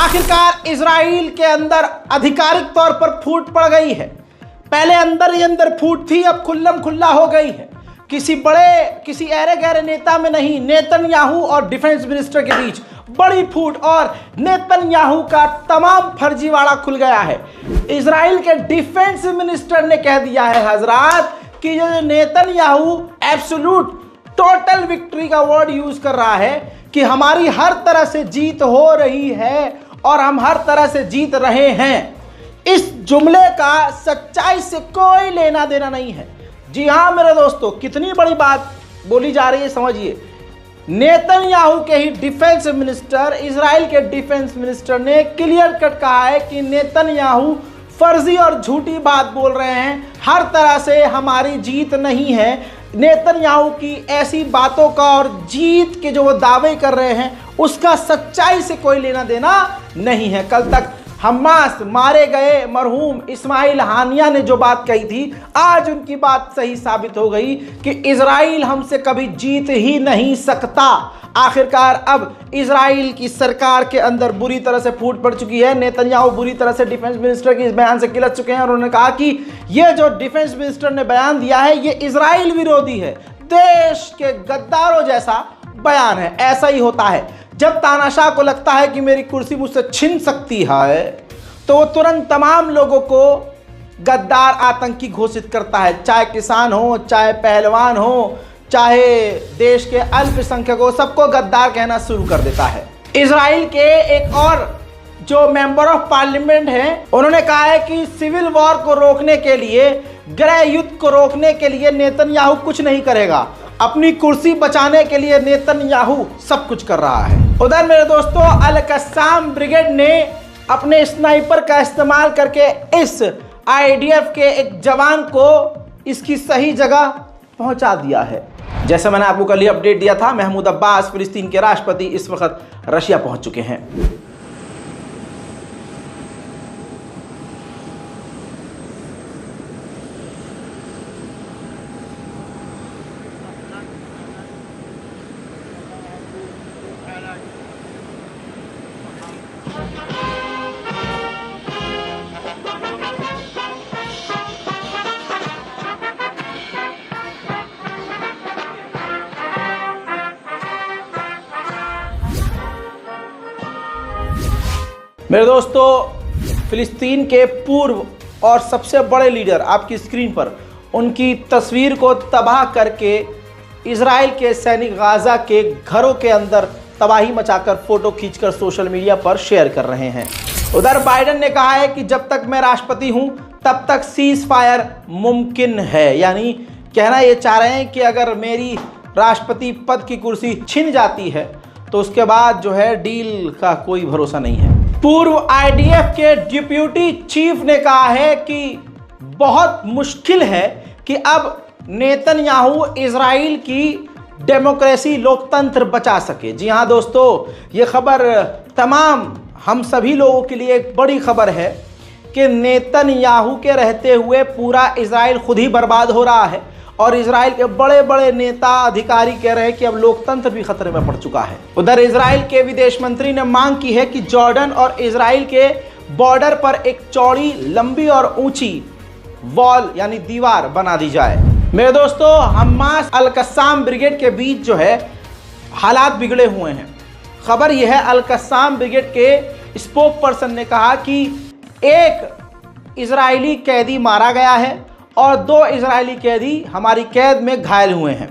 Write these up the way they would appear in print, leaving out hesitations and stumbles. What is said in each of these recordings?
आखिरकार इजराइल के अंदर आधिकारिक तौर पर फूट पड़ गई है। पहले अंदर ही अंदर फूट थी, अब खुल्लम खुल्ला हो गई है। किसी ऐरे गहरे नेता में नहीं, नेतन्याहू और डिफेंस मिनिस्टर के बीच बड़ी फूट और नेतन्याहू का तमाम फर्जीवाड़ा खुल गया है। इजराइल के डिफेंस मिनिस्टर ने कह दिया है हजरात कि ये नेतन्याहू एब्सोल्यूट टोटल विक्ट्री का वर्ड यूज कर रहा है कि हमारी हर तरह से जीत हो रही है और हम हर तरह से जीत रहे हैं। इस जुमले का सच्चाई से कोई लेना देना नहीं है। जी हां मेरे दोस्तों, कितनी बड़ी बात बोली जा रही है समझिए। नेतन्याहू के ही डिफेंस मिनिस्टर, इजराइल के डिफेंस मिनिस्टर ने क्लियर कट कहा है कि नेतन्याहू फर्जी और झूठी बात बोल रहे हैं, हर तरह से हमारी जीत नहीं है। नेतन्याहू की ऐसी बातों का और जीत के जो वो दावे कर रहे हैं उसका सच्चाई से कोई लेना देना नहीं है। कल तक हमास मारे गए मरहूम इस्माइल हानिया ने जो बात कही थी, आज उनकी बात सही साबित हो गई कि इजराइल हमसे कभी जीत ही नहीं सकता। आखिरकार अब इजराइल की सरकार के अंदर बुरी तरह से फूट पड़ चुकी है। नेतन्याहू बुरी तरह से डिफेंस मिनिस्टर के इस बयान से किलस चुके हैं और उन्होंने कहा कि ये जो डिफेंस मिनिस्टर ने बयान दिया है ये इजराइल विरोधी है, देश के गद्दारों जैसा बयान है। ऐसा ही होता है, जब तानाशाह को लगता है कि मेरी कुर्सी मुझसे छिन सकती है तो वो तुरंत तमाम लोगों को गद्दार आतंकी घोषित करता है, चाहे किसान हो, चाहे पहलवान हो, चाहे देश के अल्पसंख्यक हो, सबको गद्दार कहना शुरू कर देता है। इजराइल के एक और जो मेंबर ऑफ पार्लियामेंट हैं उन्होंने कहा है कि सिविल वॉर को रोकने के लिए, गृह युद्ध को रोकने के लिए नेतन्याहू कुछ नहीं करेगा, अपनी कुर्सी बचाने के लिए नेतन्याहू सब कुछ कर रहा है। उधर मेरे दोस्तों, अल कस्साम ब्रिगेड ने अपने स्नाइपर का इस्तेमाल करके इस आईडीएफ के एक जवान को इसकी सही जगह पहुंचा दिया है। जैसे मैंने आपको कल ही अपडेट दिया था, महमूद अब्बास फिलिस्तीन के राष्ट्रपति इस वक्त रशिया पहुंच चुके हैं। मेरे दोस्तों, फिलिस्तीन के पूर्व और सबसे बड़े लीडर आपकी स्क्रीन पर, उनकी तस्वीर को तबाह करके इजराइल के सैनिक गाजा के घरों के अंदर तबाही मचाकर फोटो खींचकर सोशल मीडिया पर शेयर कर रहे हैं। उधर बाइडेन ने कहा है कि जब तक मैं राष्ट्रपति हूं तब तक सीज फायर मुमकिन है, यानी कहना ये चाह रहे हैं कि अगर मेरी राष्ट्रपति पद की कुर्सी छिन जाती है तो उसके बाद जो है डील का कोई भरोसा नहीं है। पूर्व आईडीएफ के डिप्यूटी चीफ ने कहा है कि बहुत मुश्किल है कि अब नेतन्याहू इजराइल की डेमोक्रेसी, लोकतंत्र बचा सके। जी हाँ दोस्तों, ये खबर तमाम हम सभी लोगों के लिए एक बड़ी खबर है कि नेतन्याहू के रहते हुए पूरा इजराइल खुद ही बर्बाद हो रहा है और इजराइल के बड़े बड़े नेता अधिकारी कह रहे हैं कि अब लोकतंत्र भी खतरे में पड़ चुका है। उधर इजराइल के विदेश मंत्री ने मांग की है कि जॉर्डन और इजराइल के बॉर्डर पर एक चौड़ी, लंबी और ऊंची वॉल यानी दीवार बना दी जाए। मेरे दोस्तों, हमास अल कस्साम ब्रिगेड के बीच जो है हालात बिगड़े हुए हैं। खबर यह है, अल कस्साम ब्रिगेड के स्पोक पर्सन ने कहा कि एक इजरायली कैदी मारा गया है और 2 इजरायली कैदी हमारी कैद में घायल हुए हैं।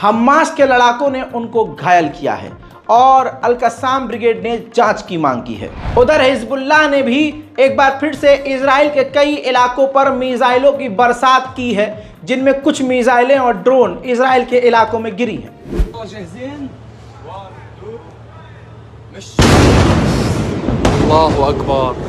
हमास के लड़ाकों ने उनको घायल किया है और अल कस्साम ब्रिगेड ने जांच की मांग की है। उधर हिजबुल्लाह ने भी एक बार फिर से इजराइल के कई इलाकों पर मिसाइलों की बरसात की है, जिनमें कुछ मिसाइलें और ड्रोन इजराइल के इलाकों में गिरी हैं। अल्लाहु अकबर।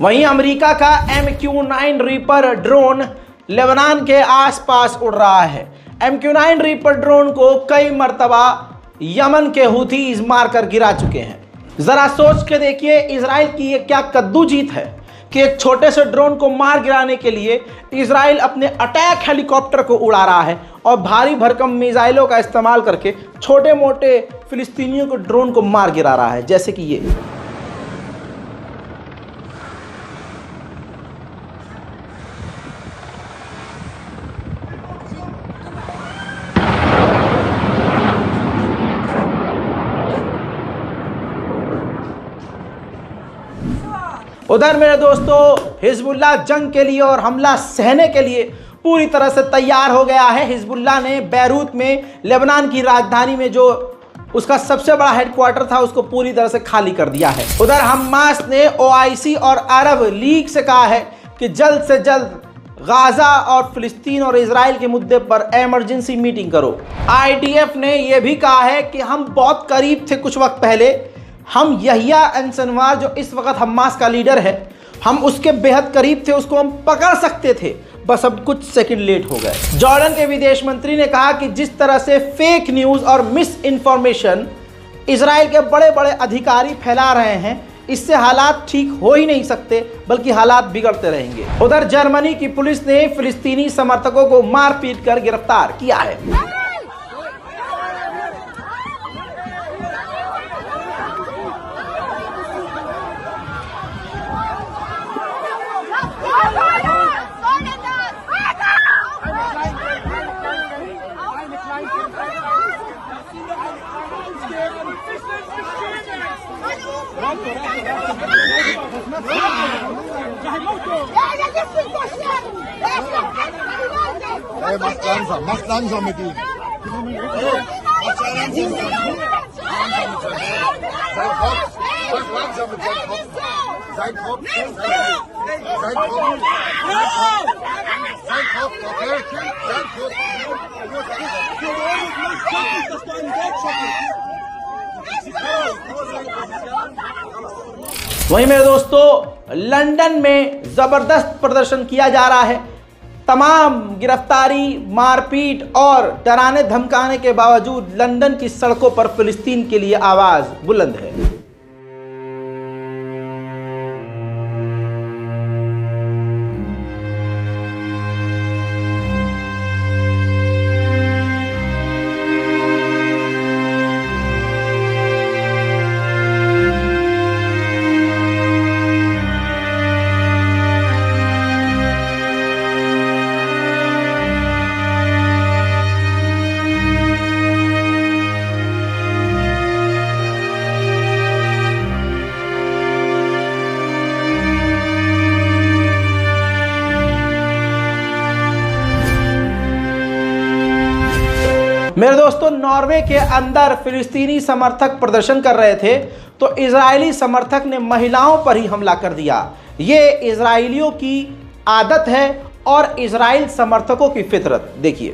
वहीं अमेरिका का MQ-9 रीपर ड्रोन लेबनान के आसपास उड़ रहा है। MQ-9 रीपर ड्रोन को कई मर्तबा यमन के हुथीज मारकर गिरा चुके हैं। जरा सोच के देखिए इजराइल की ये क्या कद्दू जीत है कि एक छोटे से ड्रोन को मार गिराने के लिए इजराइल अपने अटैक हेलीकॉप्टर को उड़ा रहा है और भारी भरकम मिसाइलों का इस्तेमाल करके छोटे मोटे फिलिस्तीनियों को ड्रोन को मार गिरा रहा है, जैसे कि ये। उधर मेरे दोस्तों हिजबुल्लाह जंग के लिए और हमला सहने के लिए पूरी तरह से तैयार हो गया है। हिजबुल्लाह ने बैरूत में लेबनान की राजधानी में जो उसका सबसे बड़ा हेडक्वार्टर था उसको पूरी तरह से खाली कर दिया है। उधर हमास ने OIC और अरब लीग से कहा है कि जल्द से जल्द गाजा और फिलिस्तीन और इजराइल के मुद्दे पर इमरजेंसी मीटिंग करो। IDF ने यह भी कहा है कि हम बहुत करीब थे कुछ वक्त पहले, हम यहिया अंसनवार जो इस वक्त हमास का लीडर है, हम उसके बेहद करीब थे, उसको हम पकड़ सकते थे, बस अब कुछ सेकंड लेट हो गए। जॉर्डन के विदेश मंत्री ने कहा कि जिस तरह से फेक न्यूज़ और मिस इन्फॉर्मेशन इजराइल के बड़े बड़े अधिकारी फैला रहे हैं, इससे हालात ठीक हो ही नहीं सकते बल्कि हालात बिगड़ते रहेंगे। उधर जर्मनी की पुलिस ने फिलिस्तीनी समर्थकों को मारपीट कर गिरफ्तार किया है। Hey, mach langsam mit ihm. Sein Kopf, mach langsam mit seinem Kopf. Sein Kopf, okay? Sein Kopf. वहीं मेरे दोस्तों लंदन में जबरदस्त प्रदर्शन किया जा रहा है। तमाम गिरफ्तारी, मारपीट और डराने धमकाने के बावजूद लंदन की सड़कों पर फिलिस्तीन के लिए आवाज बुलंद है। मेरे दोस्तों नॉर्वे के अंदर फिलिस्तीनी समर्थक प्रदर्शन कर रहे थे तो इजरायली समर्थक ने महिलाओं पर ही हमला कर दिया। ये इजरायलियों की आदत है और इजराइल समर्थकों की फितरत। देखिए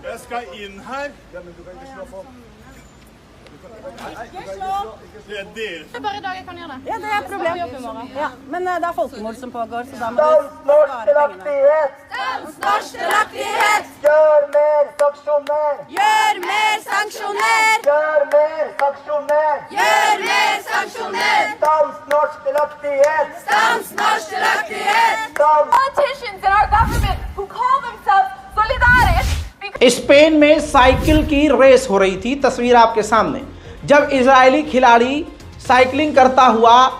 Jeg skal inn her. Bare i dag jeg kan gjøre det. Ja, det er et problem. Ja, men det er folkemord som pågår, så da må Stans norsk delaktighet! Stans norsk delaktighet! Gjør mer sanksjoner! Gjør mer sanksjoner! Gjør mer sanksjoner! Gjør mer sanksjoner! Stans norsk delaktighet! Stans norsk delaktighet! Stans Politicians in our government who call themselves solidarists. Spain में cycle की race हो रही थी। तस्वीर आपके सामने, जब Israeli खिलाड़ी साइकिलिंग करता हुआ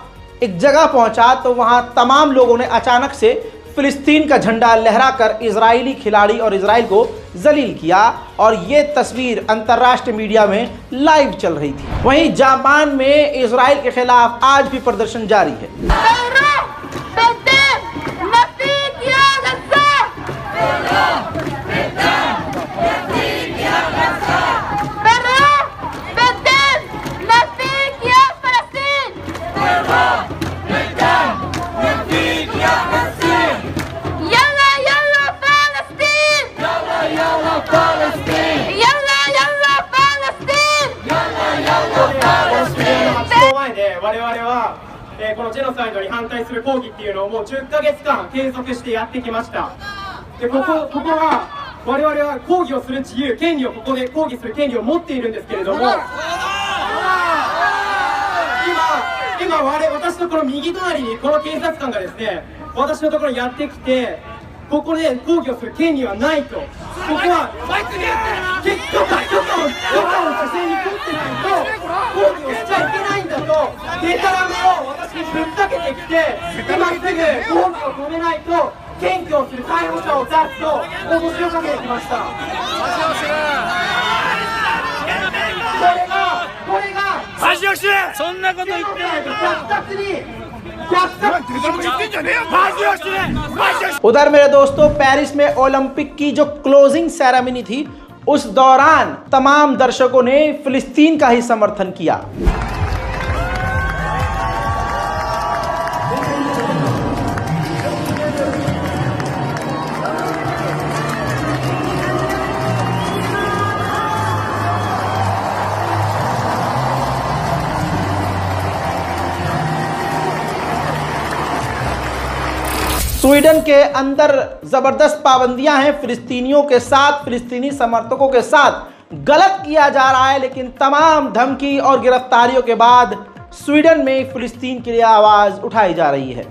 एक जगह पहुंचा तो वहां तमाम लोगों ने अचानक से फिलिस्तीन का झंडा लहराकर इजरायली खिलाड़ी और इजराइल को जलील किया और ये तस्वीर अंतर्राष्ट्रीय मीडिया में लाइव चल रही थी। वहीं जापान में इजराइल के खिलाफ आज भी प्रदर्शन जारी है।このジェノサイドに反対する抗議っていうのをもう10ヶ月間継続してやってきました。でここは我々は抗議をする自由、権利をここで抗議する権利を持っているんですけれども、今私のこの右隣にこの警察官がですね、私のところにやってきて、ここで抗議をする権利はないと。ここは許可を女性に取ってないと抗議をしちゃいけないんだと、デタラメを私にぶっかけてきて、今すぐ抗議を止めないと検挙をする逮捕者を出すと脅しをかけてきました。これが恥を知れ。そんなこと言ってないと虐殺にउधर मेरे दोस्तों पेरिस में ओलंपिक की जो क्लोजिंग सेरेमनी थी उस दौरान तमाम दर्शकों ने फिलिस्तीन का ही समर्थन किया। स्वीडन के अंदर जबरदस्त पाबंदियां हैं फिलिस्तीनियों के साथ, फिलिस्तीनी समर्थकों के साथ गलत किया जा रहा है, लेकिन तमाम धमकी और गिरफ्तारियों के बाद स्वीडन में फिलिस्तीन के लिए आवाज उठाई जा रही है।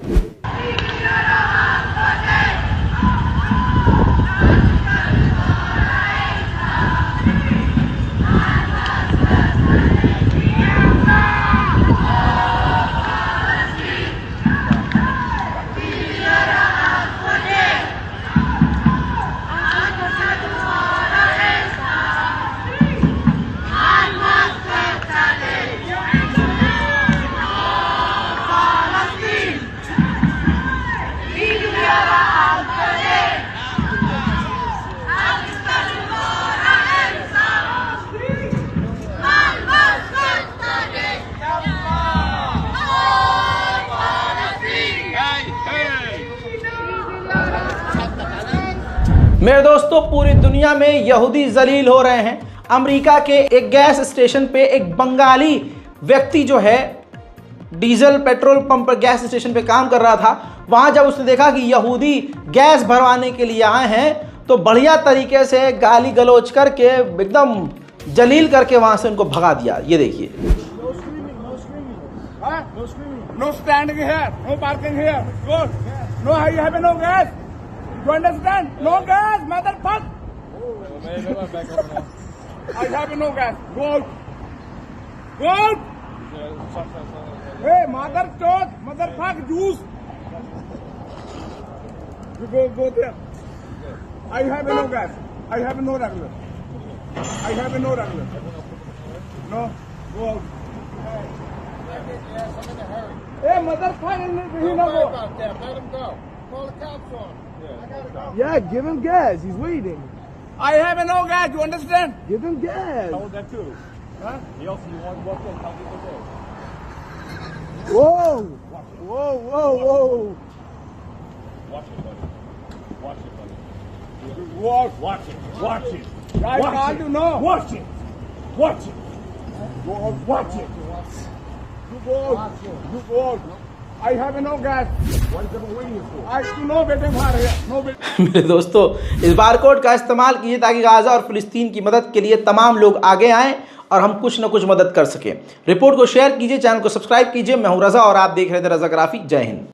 मेरे दोस्तों पूरी दुनिया में यहूदी जलील हो रहे हैं। अमेरिका के एक गैस स्टेशन पे एक बंगाली व्यक्ति जो है डीजल पेट्रोल पंप पर गैस स्टेशन पे काम कर रहा था, वहां जब उसने देखा कि यहूदी गैस भरवाने के लिए आए हैं तो बढ़िया तरीके से गाली गलौज करके एकदम जलील करके वहां से उनको भगा दिया। ये देखिए, no standing here, no parking here, no I have no gas, you understand? No gas, motherfucker! I have no gas. Go out. Go out. Hey, motherfucker, juice. You go there. I have no gas. I have no regular. I have no regular. No, go out. Hey, motherfucker, he not go. Let him go. Call the cops on. Yeah, give him gas. He's waiting. I have no gas. You understand? Give him gas. How that too? Huh? He also want to walk in. How people say? Whoa! Whoa! Whoa! Watch it, buddy. Watch it, buddy. Whoa! Watch it. Watch it. I Watch can't it. do no. Watch it. Watch it. Go out. Watch it. You go out. You go out. I have no gas. What is the waiting for? I do no better here. No better. मेरे दोस्तों, इस barcode का इस्तेमाल कीजिए ताकि Gaza और फिलिस्तीन की मदद के लिए तमाम लोग आगे आएं और हम कुछ न कुछ मदद कर सकें। रिपोर्ट को शेयर कीजिए, चैनल को सब्सक्राइब कीजिए। मैं हूं रजा और आप देख रहे थे रजा ग्राफिक। जय हिंद।